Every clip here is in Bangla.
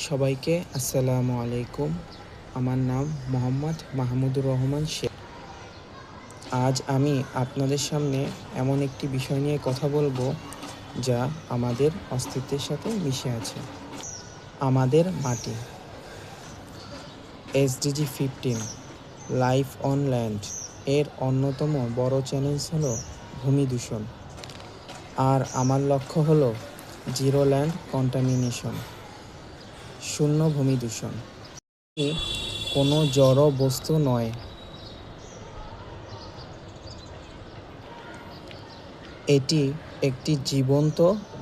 সবাইকে আসসালামু আলাইকুম। আমার নাম মোহাম্মদ মাহমুদুর রহমান শেখ। আজ আমি আপনাদের সামনে এমন একটি বিষয় নিয়ে কথা বলবো যা আমাদের অস্তিত্বের সাথে মিশে আছে, আমাদের মাটি। SDG 15 লাইফ অন ল্যান্ড এর অন্যতম বড় চ্যালেঞ্জ হলো ভূমি দূষণ, আর আমার লক্ষ্য হলো জিরো ল্যান্ড কন্টামিনেশন, শূন্য ভূমি দূষণ। কোনো জড় বস্তু নয়, এটি একটি জীবন্ত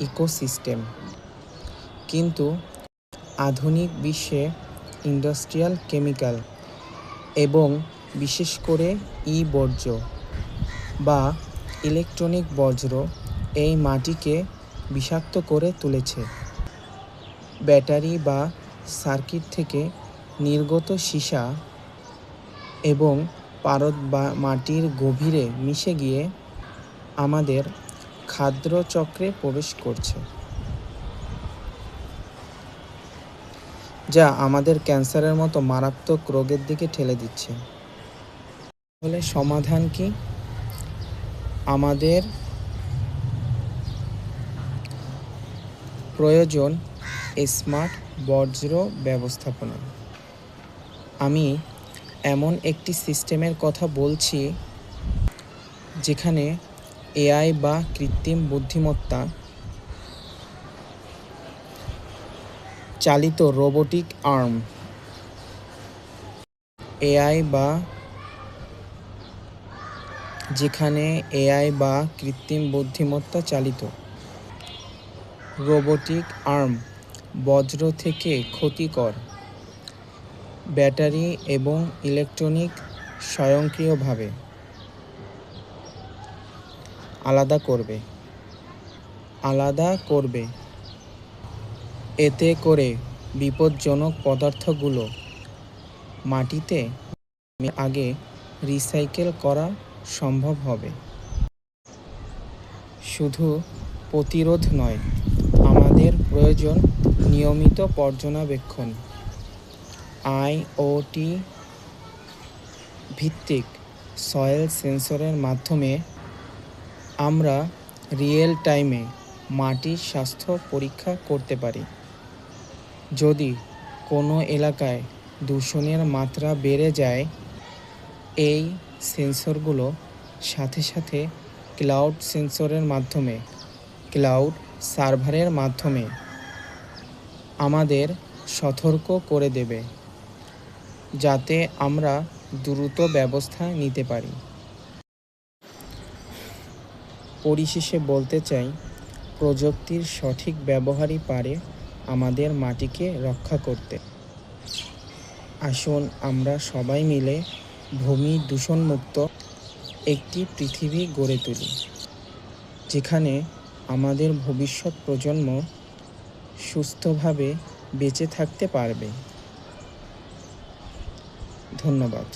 ইকোসিস্টেম। কিন্তু আধুনিক বিশ্বে ইন্ডাস্ট্রিয়াল কেমিক্যাল এবং বিশেষ করে বর্জ্য বা ইলেকট্রনিক বর্জ্য এই মাটিকে বিষাক্ত করে তুলেছে। ব্যাটারি বা সার্কিট থেকে নির্গত সীসা এবং পারদ বা মাটির গভীরে মিশে গিয়ে আমাদের খাদ্য চক্রে প্রবেশ করছে, যা আমাদের ক্যান্সারের মতো মারাত্মক রোগের দিকে ঠেলে দিচ্ছে। তাহলে সমাধান কি? আমাদের প্রয়োজন স্মার্ট বর্জ্য ব্যবস্থাপনা। আমি এমন একটি সিস্টেমের কথা বলছি যেখানে AI বা কৃত্রিম বুদ্ধিমত্তা চালিত রোবোটিক আর্ম, AI বা কৃত্রিম বুদ্ধিমত্তা চালিত রোবোটিক আর্ম বজ্র থেকে ক্ষতিকর ব্যাটারি এবং ইলেকট্রনিক স্বয়ংক্রিয়ভাবে আলাদা করবে। এতে করে বিপজ্জনক পদার্থগুলো মাটিতে আগে রিসাইকেল করা সম্ভব হবে। শুধু প্রতিরোধ নয়, আমাদের প্রয়োজন নিয়মিত পর্যবেক্ষণ। IoT ভিত্তিক সয়েল সেন্সরের মাধ্যমে আমরা রিয়েল টাইমে মাটির স্বাস্থ্য পরীক্ষা করতে পারি। যদি কোনো এলাকায় দূষণের মাত্রা বেড়ে যায়, এই সেন্সরগুলো সাথে সাথে ক্লাউড সার্ভারের মাধ্যমে আমাদের সতর্ক করে দেবে, যাতে আমরা দ্রুত ব্যবস্থা নিতে পারি। পরিশেষে বলতে চাই, প্রযুক্তির সঠিক ব্যবহারই পারে আমাদের মাটিকে রক্ষা করতে। আসুন আমরা সবাই মিলে ভূমি দূষণমুক্ত একটি পৃথিবী গড়ে তুলি, যেখানে আমাদের ভবিষ্যৎ প্রজন্ম সুস্থভাবে বেঁচে থাকতে পারবে। ধন্যবাদ।